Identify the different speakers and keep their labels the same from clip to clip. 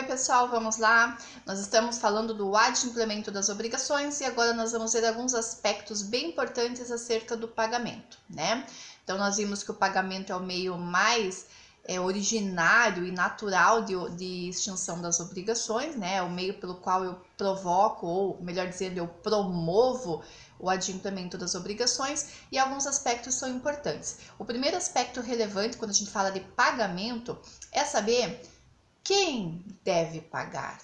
Speaker 1: pessoal, vamos lá. Nós estamos falando do adimplemento das obrigações e agora nós vamos ver alguns aspectos bem importantes acerca do pagamento, né? Então, nós vimos que o pagamento é o meio mais originário e natural de extinção das obrigações, né? É o meio pelo qual eu provoco, ou melhor dizendo, eu promovo o adimplemento das obrigações, e alguns aspectos são importantes. O primeiro aspecto relevante quando a gente fala de pagamento é saber quem deve pagar.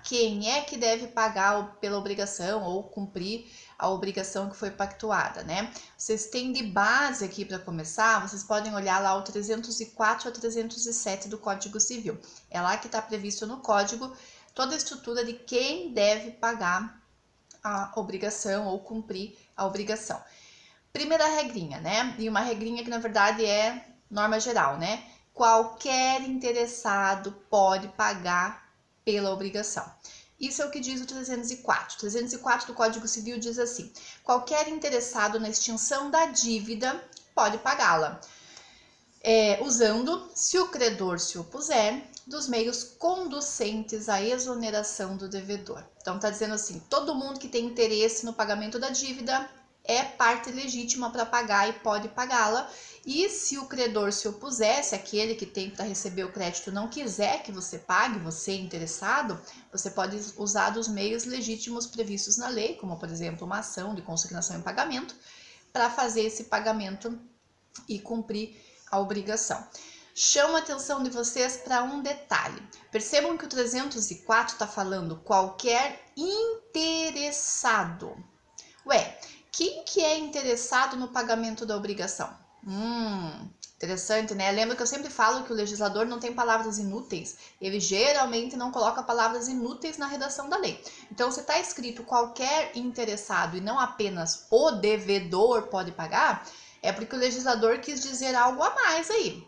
Speaker 1: Quem é que deve pagar pela obrigação ou cumprir a obrigação que foi pactuada, né? Vocês têm de base aqui para começar, vocês podem olhar lá o 304 a 307 do Código Civil. É lá que está previsto no Código toda a estrutura de quem deve pagar a obrigação ou cumprir a obrigação. Primeira regrinha, né? E uma regrinha que na verdade é norma geral, né? Qualquer interessado pode pagar pela obrigação. Isso é o que diz o 304. O 304 do Código Civil diz assim: qualquer interessado na extinção da dívida pode pagá-la, usando, se o credor se opuser, dos meios conducentes à exoneração do devedor. Então, está dizendo assim, todo mundo que tem interesse no pagamento da dívida é parte legítima para pagar e pode pagá-la. E se o credor se opuser, se aquele que tem para receber o crédito não quiser que você pague, você interessado, você pode usar dos meios legítimos previstos na lei, como por exemplo uma ação de consignação em pagamento, para fazer esse pagamento e cumprir a obrigação. Chamo a atenção de vocês para um detalhe. Percebam que o 304 está falando qualquer interessado. Ué, quem que é interessado no pagamento da obrigação? Interessante, né? Lembra que eu sempre falo que o legislador não tem palavras inúteis. Ele geralmente não coloca palavras inúteis na redação da lei. Então, se está escrito qualquer interessado e não apenas o devedor pode pagar, é porque o legislador quis dizer algo a mais aí,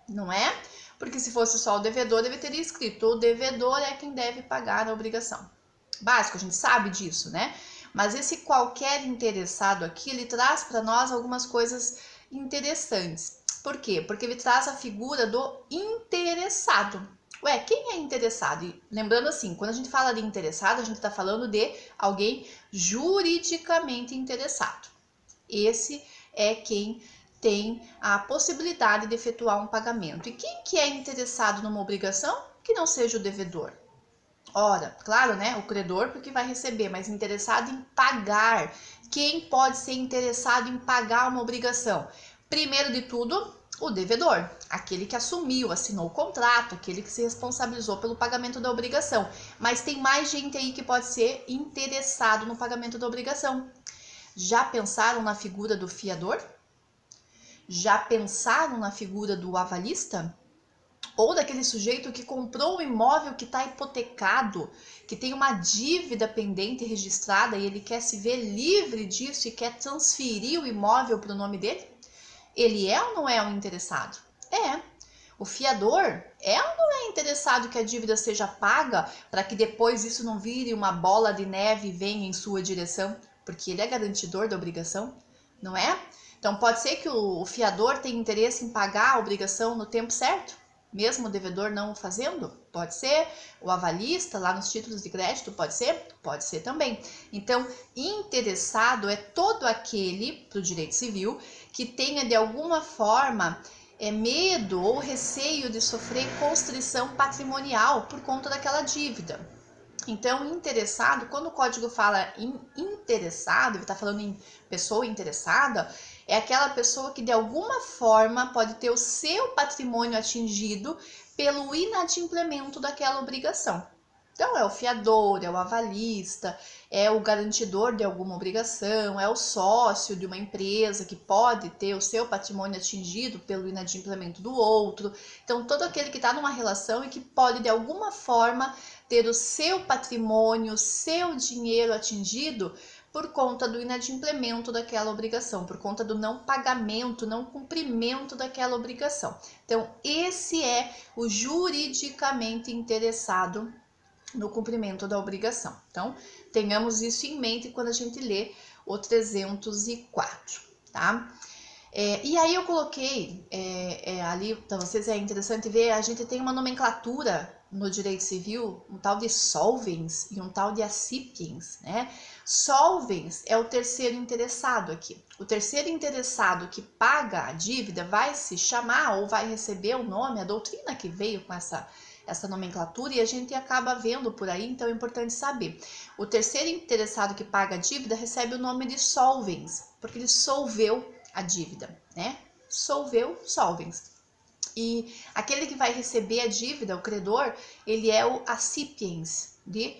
Speaker 1: não é? Porque se fosse só o devedor, ele teria escrito o devedor é quem deve pagar a obrigação. Básico, a gente sabe disso, né? Mas esse qualquer interessado aqui, ele traz para nós algumas coisas interessantes. Por quê? Porque ele traz a figura do interessado. Ué, quem é interessado? E lembrando assim, quando a gente fala de interessado, a gente está falando de alguém juridicamente interessado. Esse é quem tem a possibilidade de efetuar um pagamento. E quem que é interessado numa obrigação que não seja o devedor? Ora, claro, né? O credor porque vai receber, mas interessado em pagar. Quem pode ser interessado em pagar uma obrigação? Primeiro de tudo, o devedor, aquele que assumiu, assinou o contrato, aquele que se responsabilizou pelo pagamento da obrigação. Mas tem mais gente aí que pode ser interessado no pagamento da obrigação. Já pensaram na figura do fiador? Já pensaram na figura do avalista? Ou daquele sujeito que comprou um imóvel que está hipotecado, que tem uma dívida pendente registrada e ele quer se ver livre disso e quer transferir o imóvel para o nome dele? Ele é ou não é um interessado? É. O fiador é ou não é interessado que a dívida seja paga para que depois isso não vire uma bola de neve e venha em sua direção? Porque ele é garantidor da obrigação, não é? Então pode ser que o fiador tenha interesse em pagar a obrigação no tempo certo, mesmo o devedor não o fazendo? Pode ser. O avalista lá nos títulos de crédito pode ser? Pode ser também. Então, interessado é todo aquele, para o direito civil, que tenha de alguma forma medo ou receio de sofrer constrição patrimonial por conta daquela dívida. Então, interessado, quando o código fala em interessado, ele está falando em pessoa interessada, é aquela pessoa que de alguma forma pode ter o seu patrimônio atingido pelo inadimplemento daquela obrigação. Então, é o fiador, é o avalista, é o garantidor de alguma obrigação, é o sócio de uma empresa que pode ter o seu patrimônio atingido pelo inadimplemento do outro. Então, todo aquele que está numa relação e que pode, de alguma forma, ter o seu patrimônio, o seu dinheiro atingido por conta do inadimplemento daquela obrigação, por conta do não pagamento, não cumprimento daquela obrigação. Então, esse é o juridicamente interessado no cumprimento da obrigação. Então, tenhamos isso em mente quando a gente lê o 304, tá? E aí eu coloquei ali, para vocês é interessante ver, a gente tem uma nomenclatura no direito civil, um tal de solvens e um tal de accipiens, né? Solvens é o terceiro interessado aqui. O terceiro interessado que paga a dívida vai se chamar ou vai receber o nome, a doutrina que veio com essa nomenclatura, e a gente acaba vendo por aí, então é importante saber. O terceiro interessado que paga a dívida recebe o nome de solvens, porque ele solveu a dívida, né? Solveu, solvens. E aquele que vai receber a dívida, o credor, ele é o accipiens, de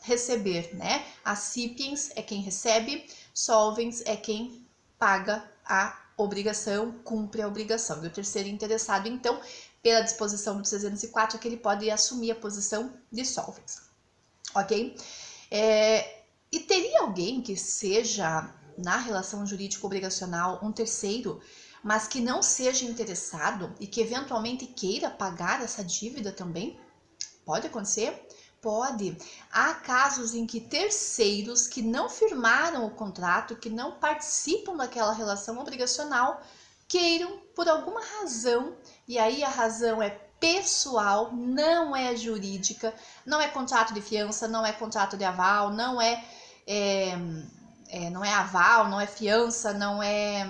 Speaker 1: receber, né? Accipiens é quem recebe, solvens é quem paga a obrigação, cumpre a obrigação. E o terceiro interessado, então, pela disposição do 304, é que ele pode assumir a posição de solvens, ok? E teria alguém que seja, na relação jurídica obrigacional, um terceiro, mas que não seja interessado e que eventualmente queira pagar essa dívida também? Pode acontecer? Pode. Há casos em que terceiros que não firmaram o contrato, que não participam daquela relação obrigacional, queiram, por alguma razão, e aí a razão é pessoal, não é jurídica, não é contrato de fiança, não é contrato de aval, não é aval, não é fiança, não é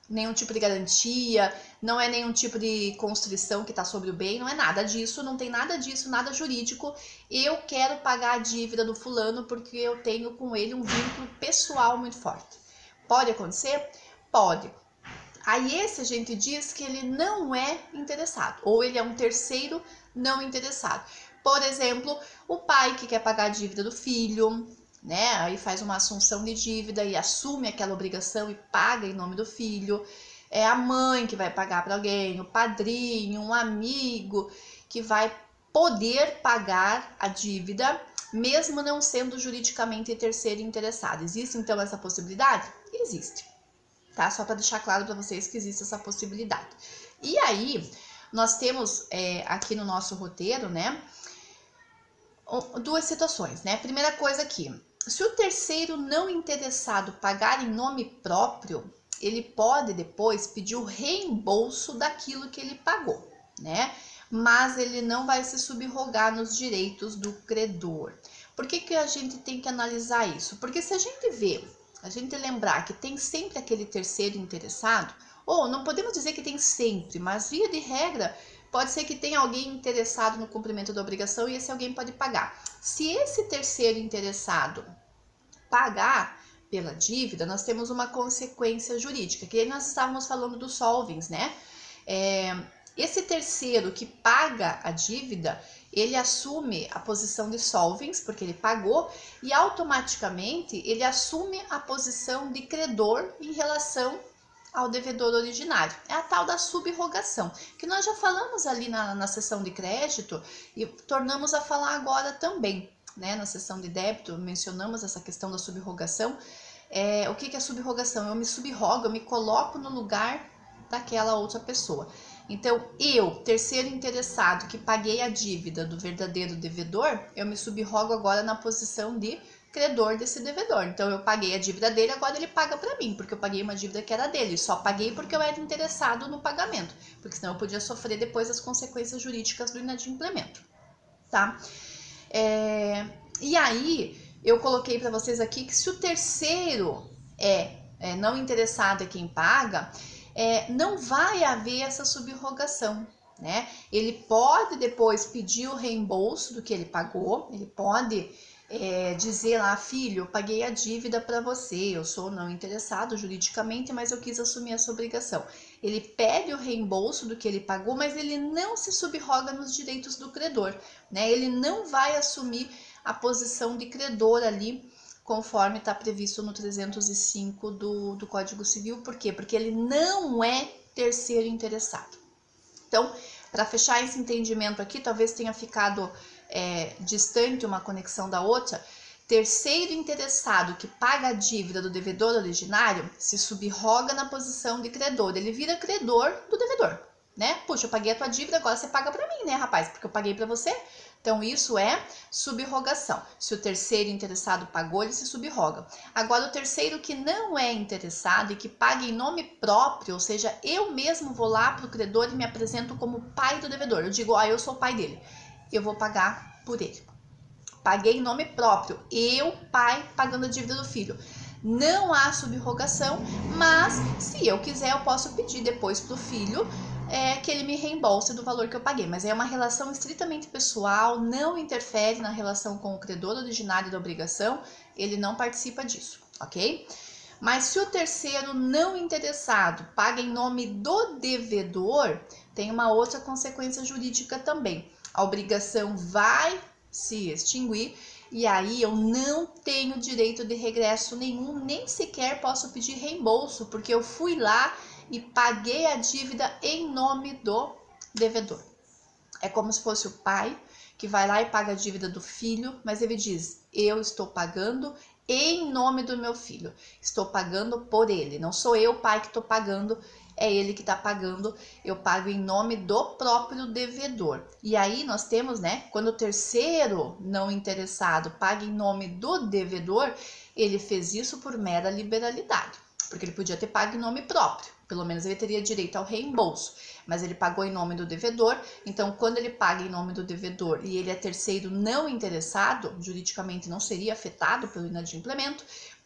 Speaker 1: nenhum tipo de garantia, não é nenhum tipo de constrição que está sobre o bem, não é nada disso, não tem nada disso, nada jurídico. Eu quero pagar a dívida do fulano porque eu tenho com ele um vínculo pessoal muito forte. Pode acontecer? Pode. Aí esse a gente diz que ele não é interessado, ou ele é um terceiro não interessado. Por exemplo, o pai que quer pagar a dívida do filho, né? Aí faz uma assunção de dívida e assume aquela obrigação e paga em nome do filho. É a mãe que vai pagar para alguém, o padrinho, um amigo que vai poder pagar a dívida, mesmo não sendo juridicamente terceiro interessado. Existe então essa possibilidade? Existe, tá? Só para deixar claro para vocês que existe essa possibilidade. E aí, nós temos aqui no nosso roteiro, né, duas situações, né? Primeira coisa aqui, se o terceiro não interessado pagar em nome próprio, ele pode depois pedir o reembolso daquilo que ele pagou, né? Mas ele não vai se subrogar nos direitos do credor. Por que a gente tem que analisar isso? Porque se a gente lembrar que tem sempre aquele terceiro interessado, ou não podemos dizer que tem sempre, mas via de regra, pode ser que tenha alguém interessado no cumprimento da obrigação e esse alguém pode pagar. Se esse terceiro interessado pagar pela dívida, nós temos uma consequência jurídica, que aí nós estávamos falando dos solvens, né? Esse terceiro que paga a dívida, ele assume a posição de solvens, porque ele pagou, e automaticamente ele assume a posição de credor em relação ao devedor originário. É a tal da subrogação, que nós já falamos ali na sessão de crédito e tornamos a falar agora também, né? Na sessão de débito mencionamos essa questão da subrogação. O que é subrogação? Eu me subrogo, eu me coloco no lugar daquela outra pessoa. Então, eu, terceiro interessado, que paguei a dívida do verdadeiro devedor, eu me subrogo agora na posição de credor desse devedor. Então, eu paguei a dívida dele, agora ele paga para mim, porque eu paguei uma dívida que era dele. Só paguei porque eu era interessado no pagamento, porque senão eu podia sofrer depois as consequências jurídicas do inadimplemento, tá? E aí, eu coloquei para vocês aqui que se o terceiro não interessado é quem paga, não vai haver essa subrogação, né? Ele pode depois pedir o reembolso do que ele pagou, ele pode dizer lá, filho, eu paguei a dívida para você, eu sou não interessado juridicamente, mas eu quis assumir essa obrigação. Ele pede o reembolso do que ele pagou, mas ele não se subroga nos direitos do credor, né? Ele não vai assumir a posição de credor ali, conforme está previsto no 305 do Código Civil. Por quê? Porque ele não é terceiro interessado. Então, para fechar esse entendimento aqui, talvez tenha ficado distante uma conexão da outra. Terceiro interessado que paga a dívida do devedor originário se subroga na posição de credor. Ele vira credor do devedor, né? Puxa, eu paguei a tua dívida, agora você paga para mim, né, rapaz? Porque eu paguei para você. Então, isso é subrogação. Se o terceiro interessado pagou, ele se subroga. Agora, o terceiro que não é interessado e que paga em nome próprio, ou seja, eu mesmo vou lá para o credor e me apresento como pai do devedor. Eu digo, eu sou o pai dele. Eu vou pagar por ele. Paguei em nome próprio. Eu, pai, pagando a dívida do filho. Não há subrogação, mas se eu quiser, eu posso pedir depois para o filho que ele me reembolse do valor que eu paguei. Mas é uma relação estritamente pessoal, não interfere na relação com o credor originário da obrigação, ele não participa disso, ok? Mas se o terceiro não interessado paga em nome do devedor, tem uma outra consequência jurídica também. A obrigação vai se extinguir e aí eu não tenho direito de regresso nenhum, nem sequer posso pedir reembolso, porque eu fui lá e paguei a dívida em nome do devedor. É como se fosse o pai que vai lá e paga a dívida do filho, mas ele diz, eu estou pagando em nome do meu filho, estou pagando por ele, não sou eu, pai, que estou pagando, é ele que está pagando, eu pago em nome do próprio devedor. E aí nós temos, né, quando o terceiro não interessado paga em nome do devedor, ele fez isso por mera liberalidade, porque ele podia ter pago em nome próprio, pelo menos ele teria direito ao reembolso, mas ele pagou em nome do devedor, então quando ele paga em nome do devedor e ele é terceiro não interessado, juridicamente não seria afetado pelo inadimplemento,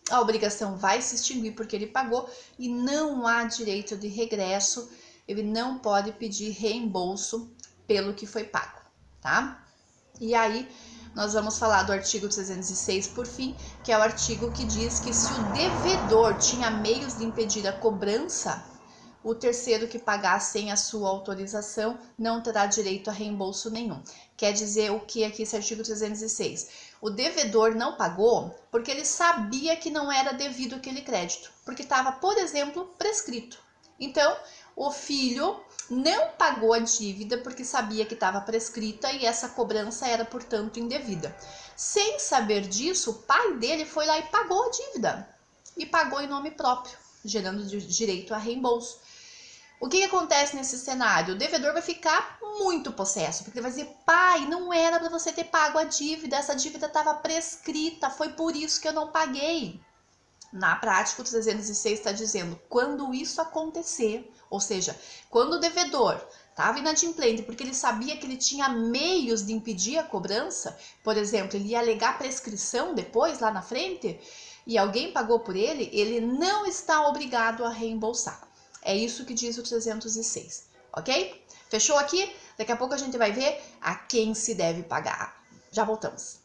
Speaker 1: a obrigação vai se extinguir porque ele pagou e não há direito de regresso, ele não pode pedir reembolso pelo que foi pago, tá? E aí nós vamos falar do artigo 306 por fim, que é o artigo que diz que se o devedor tinha meios de impedir a cobrança, o terceiro que pagar sem a sua autorização não terá direito a reembolso nenhum. Quer dizer o que aqui esse artigo 306? O devedor não pagou porque ele sabia que não era devido aquele crédito, porque estava, por exemplo, prescrito. Então, o filho não pagou a dívida porque sabia que estava prescrita e essa cobrança era, portanto, indevida. Sem saber disso, o pai dele foi lá e pagou a dívida. E pagou em nome próprio, gerando direito a reembolso. O que acontece nesse cenário? O devedor vai ficar muito possesso, porque ele vai dizer, pai, não era para você ter pago a dívida, essa dívida estava prescrita, foi por isso que eu não paguei. Na prática, o 306 está dizendo, quando isso acontecer, ou seja, quando o devedor estava inadimplente porque ele sabia que ele tinha meios de impedir a cobrança, por exemplo, ele ia alegar prescrição depois, lá na frente, e alguém pagou por ele, ele não está obrigado a reembolsar. É isso que diz o 306, ok? Fechou aqui? Daqui a pouco a gente vai ver a quem se deve pagar. Já voltamos.